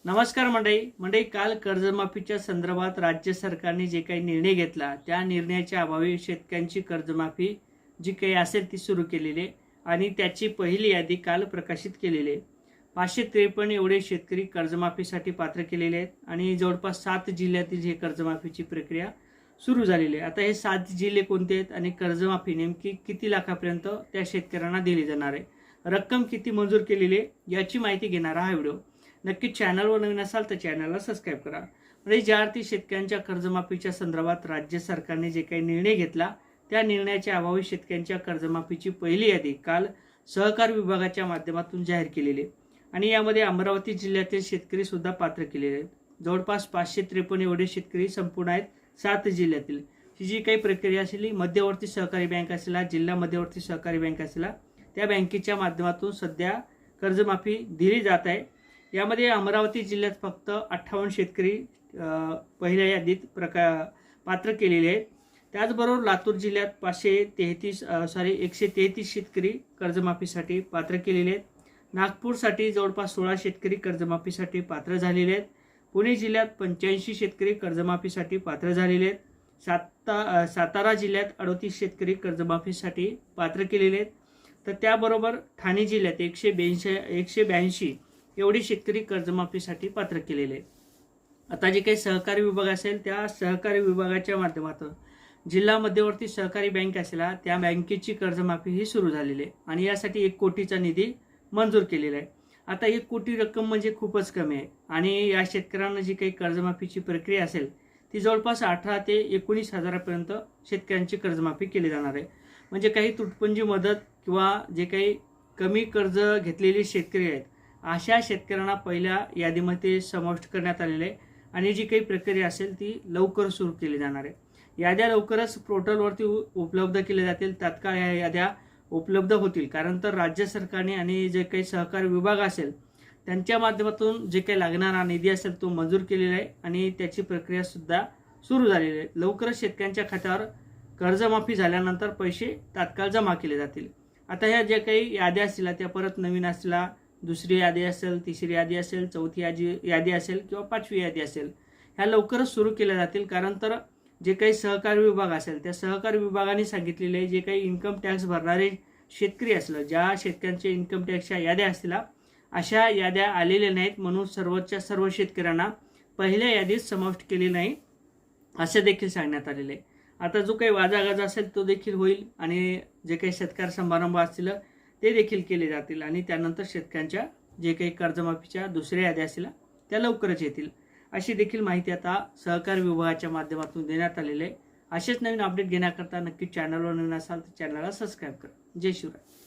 नमस्कार मंडळी काल कर्जमाफीच्या संदर्भात राज्य सरकारने जे काही निर्णय घेतला त्या निर्णयाच्या अभावी शेतकऱ्यांची कर्जमाफी जी काही असेल ती सुरू केलेली आहे आणि त्याची पहिली यादी काल प्रकाशित केलेली आहे। 553 एवढे शेतकरी कर्जमाफीसाठी पात्र केलेले आहेत आणि जवळपास 7 जिल्ह्यातील हे कर्जमाफीची प्रक्रिया सुरू झालेली आहे। आता हे 7 जिल्हे कोणते आहेत आणि कर्जमाफी नेमकी किती लाखापर्यंत त्या शेतकऱ्यांना दिली जाणार आहे, रक्कम किती मंजूर केलेली आहे याची माहिती घेणारा हा व्हिडिओ। नक्की चॅनलवर नवीन असाल तर चॅनलला सबस्क्राईब करा। म्हणजे ज्या अर्थी शेतकऱ्यांच्या कर्जमाफीच्या संदर्भात राज्य सरकारने जे काही निर्णय घेतला त्या निर्णयाच्या अभावी शेतकऱ्यांच्या कर्जमाफीची पहिली यादी काल सहकार विभागाच्या माध्यमातून जाहीर केलेली आहे आणि यामध्ये अमरावती जिल्ह्यातील शेतकरी सुद्धा पात्र केलेले आहेत। जवळपास 553 एवढे शेतकरी संपूर्ण आहेत 7 जिल्ह्यातील। ही जी काही प्रक्रिया असेल मध्यवर्ती सहकारी बँक असेल, जिल्हा मध्यवर्ती सहकारी बँक असेल, त्या बँकेच्या माध्यमातून सध्या कर्जमाफी दिली जात आहे। यामध्ये अमरावती जिल्ह्यात फक्त 58 शेतकरी पहिल्या यादीत पात्र केलेले आहेत। त्याचबरोबर लातूर जिल्ह्यात 133 शेतकरी कर्जमाफीसाठी पात्र केलेले आहेत। नागपूरसाठी जवळपास 16 शेतकरी कर्जमाफीसाठी पात्र झालेले आहेत। पुणे जिल्ह्यात 85 शेतकरी कर्जमाफीसाठी पात्र झालेले आहेत। सातारा जिल्ह्यात 38 शेतकरी कर्जमाफीसाठी पात्र केलेले आहेत। तर त्याबरोबर ठाणे जिल्ह्यात 182 एवढे शेतकरी कर्जमाफीसाठी पात्र केलेले आहेत। आता जे काही सहकारी विभाग असेल त्या सहकारी विभागाच्या माध्यमातून जिल्हा मध्यवर्ती सहकारी बँक असेल त्या बँकेची कर्जमाफी ही सुरू झालेली आहे आणि यासाठी 1 कोटीचा निधी मंजूर केलेला आहे। आता 1 कोटी रक्कम म्हणजे खूपच कमी आहे आणि या शेतकऱ्यांना जी काही कर्जमाफीची प्रक्रिया असेल ती जवळपास 18 ते 19 हजारापर्यंत शेतकऱ्यांची कर्जमाफी केली जाणार आहे। म्हणजे काही तुटपुंजी मदत किंवा जे काही कमी कर्ज घेतलेले शेतकरी आहेत अशा शेतकऱ्यांना पहिल्या यादीमध्ये समाविष्ट करण्यात आलेले आहे आणि जी काही प्रक्रिया असेल ती लवकर सुरू केली जाणार आहे। याद्या लवकरच पोर्टलवरती उपलब्ध केल्या जातील, तात्काळ या याद्या उपलब्ध होतील। कारण तर राज्य सरकारने आणि जे काही सहकार विभाग असेल त्यांच्या माध्यमातून जे काही लागणारा निधी असेल तो मंजूर केलेला आहे आणि त्याची प्रक्रिया सुद्धा सुरू झालेली आहे। लवकरच शेतकऱ्यांच्या खात्यावर कर्जमाफी झाल्यानंतर पैसे तात्काळ जमा केले जातील। आता ह्या ज्या काही याद्या असतील त्या परत नवीन असतील, दुसरी यादी असेल, तिसरी यादी असेल, चौथी यादी असेल किंवा 5वी यादी असेल, ह्या लवकरच सुरू केल्या जातील। कारण तर जे काही सहकारी विभाग असेल त्या सहकारी विभागाने सांगितलेले जे काही इन्कम टॅक्स भरणारे शेतकरी असलं, ज्या शेतकऱ्यांच्या इन्कम टॅक्सच्या याद्या असतील अशा याद्या आलेल्या नाहीत म्हणून सर्वच्या सर्व शेतकऱ्यांना पहिल्या यादीत समाविष्ट केले नाही असे देखील सांगण्यात आलेले आहे। आता जो काही वाजागाजा असेल तो देखील होईल आणि जे काही सत्कार समारंभ असतील ते देखील केले जातील आणि त्यानंतर शेतकऱ्यांच्या जे काही कर्जमाफीच्या दुसऱ्या याद्या असतील त्या लवकरच येतील अशी देखील माहिती आता सहकार विभागाच्या माध्यमातून देण्यात आलेली आहे। असेच नवीन अपडेट घेण्याकरता नक्की चॅनलवर नवीन असाल तर चॅनलला सबस्क्राईब करा। जय शिवराय।